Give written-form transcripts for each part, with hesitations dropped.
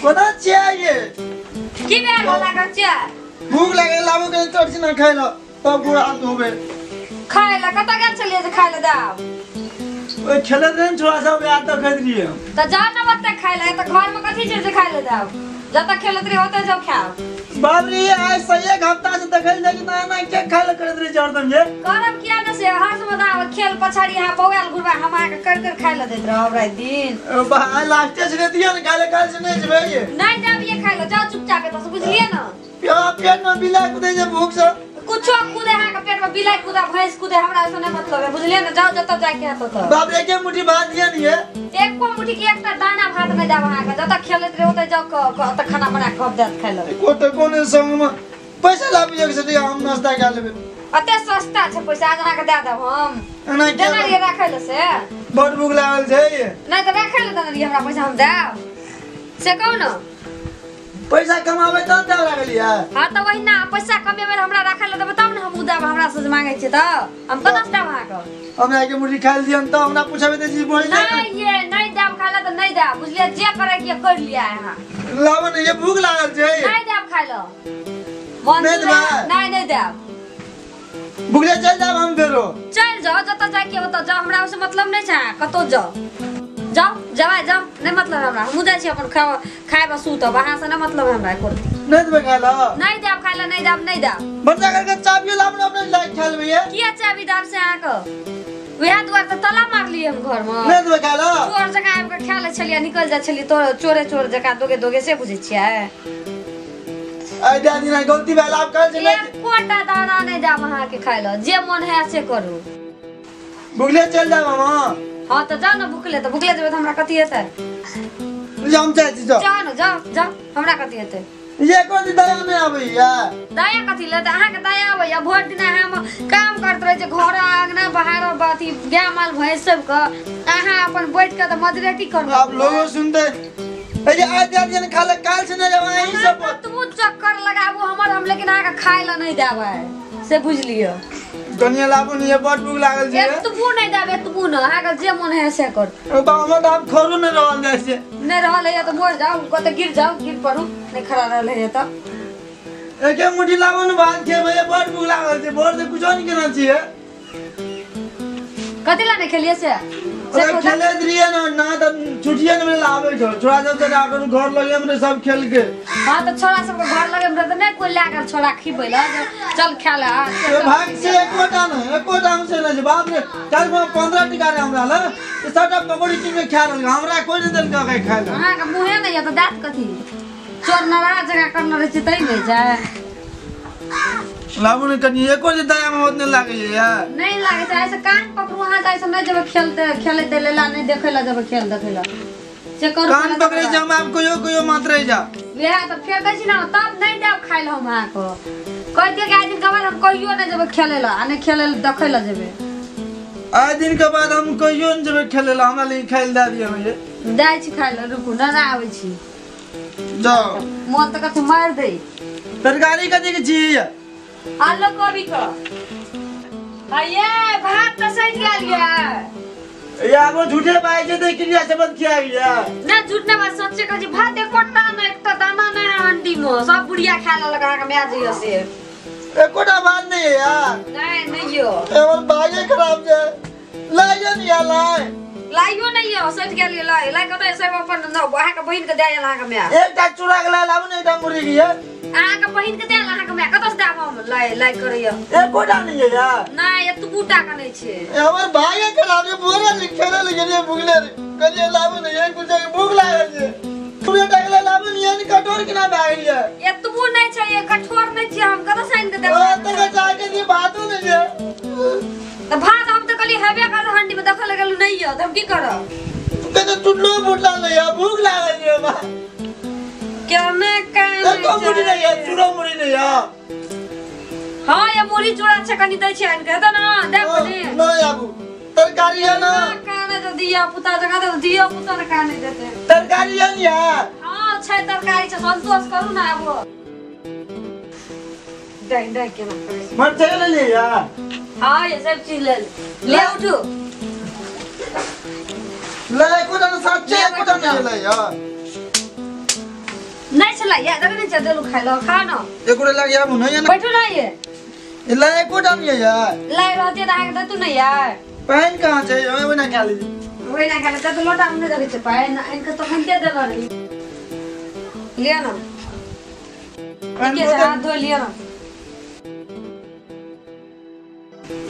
कोना चाहिए की बेर वाला का चे भूख लगे लाबो के चढ़ ना खाइ ल तब बुरा होबे खाए ला कता गेल छलिए जे खाए ला दाव ओए खेले दिन छोड़ा सब याद तो खरीद लिए त जा न बत्ते खाए ला त घर में कथि छै जे खाए ला दाव जत खेलत रही होते जो खाओ बाप रे आज सही एक हफ्ता से देखल जाय कि ना के खाइ ल करत रही जरदम जे करब किया न से हर्ष में दाव खेल पछाड़ी हां बौआल गुरबा हमरा के कर खाए ला देत रहब रात दिन बा लास्ट से दिया न काले काल से नहीं जबे ये नहीं दाव ये खाए ला जाओ चुपचाप त बुझलिए न पेट में बिला कुदे जे भूख से कुछो कूदे हां के पेट में बिलाई कूदा भैंस कूदे हमरा से नहीं मतलब है बुझलिए न जाओ जत जाय के हां तो बाप रे के मुट्ठी भात दिया नहीं है एक को मुट्ठी के एकटा दाना भात नहीं दाव हां के जत खेलत रहे होते जाओ त खाना बना के खब देत खाए ला कोटे कोने संग में पैसा लाबी एक से हम नाश्ता खा लेबे अते सस्ता छै पैसा आज हां के दे देब हम नहीं देना रे राखै ल से बड़ भूख लागल छै नहीं त राखै ल देना रे हमरा पैसा हम देब से कहू न पैसा कमावे त देब लागलिया हां त वही ना पैसा कमेबे हमरा राखै ल देब तब न हम उदाब हमरा से मांगे छै त हम कतऽ से देब हां के हमरा के मुट्ठी खाइ दियन त हमरा पूछबे त जी बोल नहीं ये नहीं देब खाला त नहीं देब बुझलिए जे करे के कर लिया हां लाव न ये भूख लागल छै नहीं देब खाइ ल मन नहीं देब भूखले चल जाब हम फेरो चल जाओ जत जाय के ओत जा हमरा से मतलब नहीं छै कतो जाओ जाओ जाओ नहीं मतलब हमरा हम जाय छी अपन खाए बस सूत वहां से नहीं मतलब हमरा को नहीं देबे खाला नहीं देब खाला नहीं देब बच्चा करके चाबी लाब न अपने लाइट खेल भैया किया चाबी दाब से आ के वह द्वार त तला मार लिए हम घर में नहीं देबे खाला चोर जका आब के खेले छलिए निकल जा छली तो चोर जका दोगे से बुझै छियै आई दादी ना गलती भेल आप कर चले कोटा दाना नहीं जा वहां के खाइ ल जे मन है से करू भूखले चल जाब हम हां त जाओ न भूखले जेबे त हमरा कथि हेतै हम चाहे छी जाओ न जाओ हमरा कथि हेतै ये कोन दया में आबैया दया कथि ले त अहाँ के दया आबैया भोर दिन हम काम करत रहे छै घर आंगना बाहर बाती गाय माल भैंस सब के अहाँ अपन बैठ के त मदरेटी करब आप लोग सुनते ए जे आज दिन खाले काल से न जवा ई सब तू चक्कर लगाबू हम लेकिन अहाँ के खाय ल नहीं देबै से बुझलियो दुनिया लाबू नहीं बड़ भूख लागल छै तू नहीं देबे तू न अहाँ के जे मन है से कर बा हम आप खोरू न रहल जाय छै नहीं रहल है त मोर जाओ कत गिर पड़ू नहीं खड़ा रहल है त एके मुट्ठी लाबू न भात खेबै बड़ भूख लागल छै भोर से कुछो नहीं केना छिए कथि ला नहीं खेलिए से खेले दिए ना त छुटिए न लाबे छो छोड़ा जब तक आकर घर लगे हमरे सब खेल के हां त छोरा सब घर लगे हमरे त नहीं कोई लाकर छोरा खिबै ल चल खेला भाग से एको दाम से न बाप रे चल 15 टिका रे हमरा ल सबटा पकौड़ी किन के खा रहल हमरा कोई नहीं देल के खाय ल हां के मुहे नहीं त दांत कथि चोर नाराज जगह करन रहे छै तई नहीं छै लाबू ने कनी एको जे दया में होत नहीं लागे यार नहीं लागे छै ऐसे कान पकड़ू वहां जाय से नहीं जब खेले देलेला नहीं देखेला जब खेल देखेला से करू कान पकड़े जे हम आप कोयो मात्र जा वेहा त फेर दै छी ना तब नहीं देब खाइ ल हम अहाँ को कह दिए कि आज दिन के बाद हम कहियो नहीं जब खेलेला आ नहीं खेलेला देखेला जेबे आज दिन के बाद हम कहियो नहीं जब खेलेला हमरा ले खाइल दे दिए भैया दै छी खाइ ल रुकू ना आबै छी जाओ मोन त कथि मार दे तरकारी कथि के छी आलू कोबी का आये भात त सही गेल या वो झूठे बाई जे देख लिया सबत किया गया ना झूठने बात सच्चे कह जी भात एकोटा न एकटा दाना न हंडी में सब बुढ़िया खाए लगा के मैं जी से एकोटा बात नहीं है यार नहीं यो और बागे खराब जे लाइयो नहीं लाइयो नहीं हो सट गेल लाई कतै सब अपन न अहाँ के बहिन के दे ला के मैं एकटा चूड़ा के लाबू ने एकटा मुर्गी के अहाँ के बहिन के दे ला के मैं कतस दाम हम लाई करैया एकोटा नहीं है यार नहीं ये तू बूटा का नहीं छे हमर भागे खराब जे बोरा से खेले लगे रे भूखले कजे लाबू ने ये कुछ भूख लागल जे पूरे टाइले लाबू ने ये कठोर के ना भाग लिया ये तू नहीं छे ये कठोर नहीं छे हम कतस साइन दे ओ तके जाके ये बातू ने जे त भात हम त कली हेबे कर हंडी में देखल गेल नहीं हो त हम की करब कते टुटलो फुटला नहीं है भूख लागल जे बा केने कान तो मुड़ी नहीं है चूड़ा मुड़ी नहीं है हां ये मुड़ी चूड़ा छ कनी दै छै अन के त ना दे बने नहीं आबू तरकारी है ना काने तो दिया पुता जगह तो दिया पुता ने काने देते तरकारी है यार हां छै तरकारी छ संतोष करू ना आबो दे के ना करे मत चले ले यार हां ये सब चीज ले उठो ले को ना सच्चे को ले यार नहीं चला या दगे नहीं चलो खाइ लो खा न एकोडे लागि आबु न यहाँ बैठो न ये इला एकोडा नि यार लाई रहते त आके त तू नहीं यार पाइन कहाँ छ यो बना खाली वही ना खाले त लोटा हमने दगे छ पाए न इनका तो हम दे दे रही ले न के हाथ धो लियो न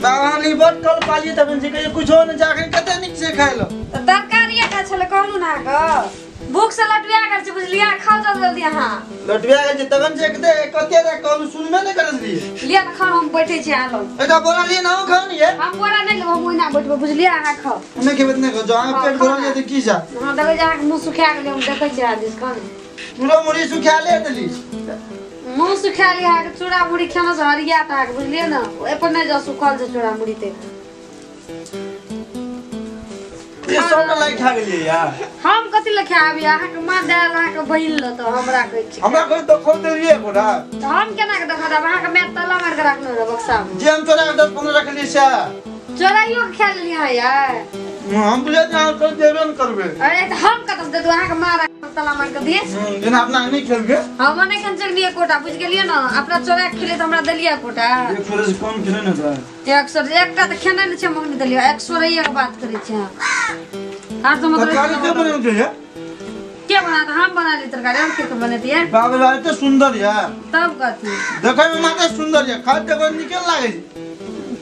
बाबाले बटकल पालिए त भन्छ के कुछ हो न जाके कते निक से खाइलो त तरकारी खा छले कहलु ना ग भूख से लटुया कर छ बुझलिया खाओ जल्दी यहां लटुया के तगन से कते कते रे कहलु सुनबे नै करत ली लिया न खाओ हम बैठे छी आलो एटा बोला लिए ना खाओ नि ये हम बोला नहीं हम ओइना बैठबो बुझलिया आ खाओ ने के बतने को जो आ पेट भरल ये की जा हां दगे जा मुंह सुखा गेले हम देखै छी आदिस खाने पूरा मुड़ी सुखा ले देली मुंह सुखा लिया के चूड़ा मुड़ी खाना से हरिया था बुझलिए ना ए पर नहीं जा सुखल से चूड़ा मुड़ी ते ये सब लाई खा गेली यार हम कथि लखे आबी आहा के मां दाल आहा के बहिन ल त हमरा कहै छी हमरा कोई तो खोल देलिए कोडा त हम केना के देखा आहा के मैं तला मार के रखनो रे बक्सा में जे हम तोरा 10-15 रख ली से चोराइयो के खेल लिया यार हम बुझे ना कर देबे न करबे अरे त हम कत दे दो आहा के मार तला मार के दिए बिना अपना नहीं खेलबे हम नहीं खन चलिए कोटा बुझ गेलिए ना अपना चोरा के खेले त हमरा देलिए कोटा एक थोड़े से कम खेले ना था 100 एकटा त खेने न छ मगनी देलिए 100 के बात करै छी हां तो मतलब तरकारी के बने होते क्या बना था हम बना ली तरकारी हम के बने दिए बाबा भाई तो सुंदर यार तब कथी देखै में माते सुंदर है खाद देखो निकल लागे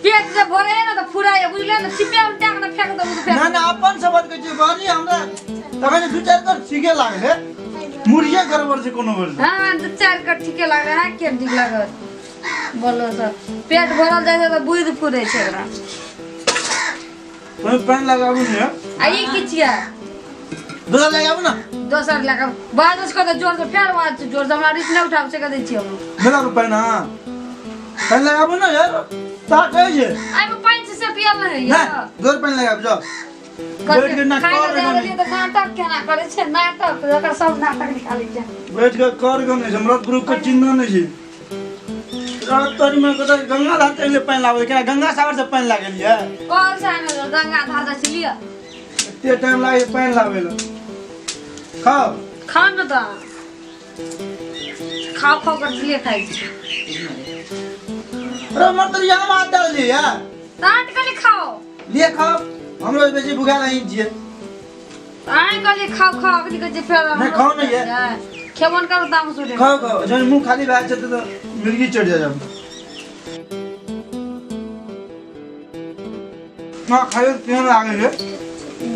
पेट जब भरे है ना तो फुराए बुझले ना चिपे उल्टा के फेंक दो फेंक ना ना अपन सबत के जे बानी हमरा तखन दू चार कर सीखे लागे मुड़िया गड़बड़ से कोनो बोल हां दू चार कर ठीके लागे है के ठीक लागत बोलो सर पेट भरल जाय तो बुइद फुरे छै एकरा कोई पेन लगाबू ने आ ई की छिया दोसर लगाबू ना दोसर लगा बाद उसको तो जोर से फेर बात जोर से हमरा रिस न उठाव से कदै छी हम मेरा रुपया ना पेन लगाबू ना यार ता कहे जे आई में 5 से पियल नहीं ना यार दो पेन लगाब जाओ बैठ के ना कर दे तो नाटक केना करे छै नाटक ओकर सब नाटक निकाली जा बैठ के कर गने हमरा ग्रुप के चिन्ह नहीं छी रात तोरी में कत गंगा धार के लिए पेन लावे के गंगा सागर से पेन लागलिए कौन सा है गंगा धार से लिया ते टाइम लागे पेन लावे लो खाओ खाओ न तो खाओ कर लिए खाई छी अरे मर तो यहाँ मार डाल दी यार ताट के खाओ लिए खाओ हमरो बेसी भूखा नहीं जिए आए के खाओ अखनी के जे फेर नहीं खाओ नहीं है खेबन कर दाम सुने खाओ जन मुंह खाली बैठ जाते तो मिर्गी चढ़ जाए जब ना खायो केहन लागे रे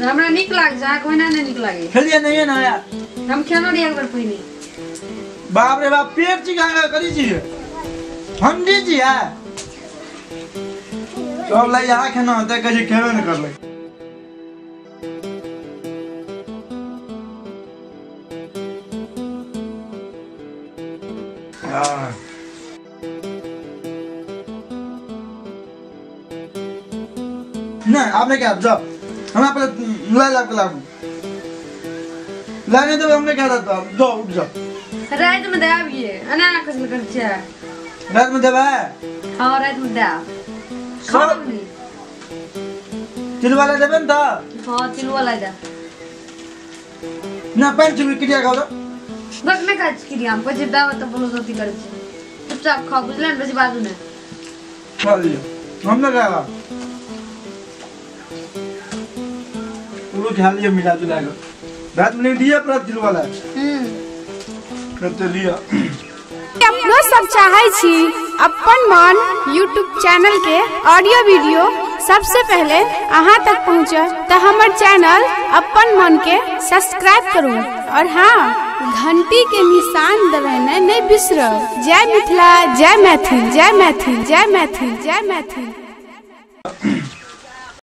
हमरा निक लाग जा कोइना नहीं निक लागे खेलिए नहीं है ना यार हम खेनो रे एक बार पहिने बाप रे बाप पेट चिका करी छी हम दी जी है सब लाई यहाँ खाना होता है कहीं खेवे न कर ले नहीं आपने क्या जाओ हम आप ला ला के लागू लाने तो हमने क्या था जाओ उठ जाओ रात में दाब ये अना कुछ कर छ रात में देवा है हां रात में दाब खाओ नहीं तिल वाला देबे न त हां तिल वाला दा ना पेन चुल किया खाओ बस मैं काज की हम कुछ दाव तो बोलो जल्दी कर छ चुपचाप खाओ बुझलन बस बाजू में खा लियो हमने खाया वो खा लिया मिला जुला के रात में दिया पर तिल वाला करते लिया अपनो सब चाहे छी अपन मन YouTube चैनल के ऑडियो वीडियो सबसे पहले अहाँ तक पहुँचे तो हमार चैनल अपन मन के सब्सक्राइब करू और हाँ घंटी के निशान दबाना नहीं बिसरो। जय मिथिला, जय मैथिल, जय मैथिल, जय मैथिल, जय मैथिल।